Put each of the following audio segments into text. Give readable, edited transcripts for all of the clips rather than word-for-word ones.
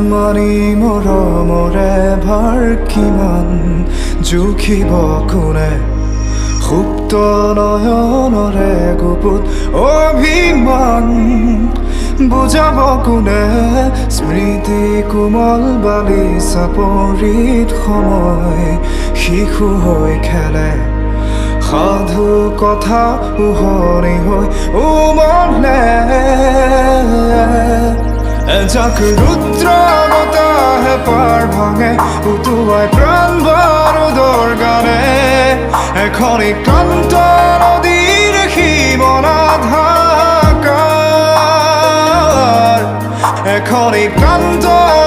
মানি মৰমৰে ভাৰ কিমান জুখিব কোনে সুপ্ত নয়নৰে গুপুত অভিমান বুজাব কোনে স্মৃতি কোমল বালি চাপৰিত সময় শিশু হৈ খেলে সাধু কথা উহনি হৈ উমলে এজাক ৰুদ্ৰ বতাহে পাৰ ভাঙে উটুৱাই প্ৰাণ বাৰুদৰ গানে এখন ক্লান্ত নদীৰ সীমনাত হাহাকাৰ এখন ক্লান্ত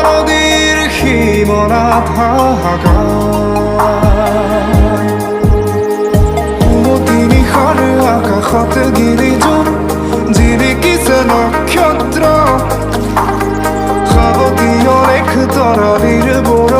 নদীৰ সীমনাত হাহাকাৰ নিশাৰ আকাশত গিৰিজোৰ জিলিকিছে নক্ষত্ৰ সাৱতীয় লেখ তৰালিৰ বৈ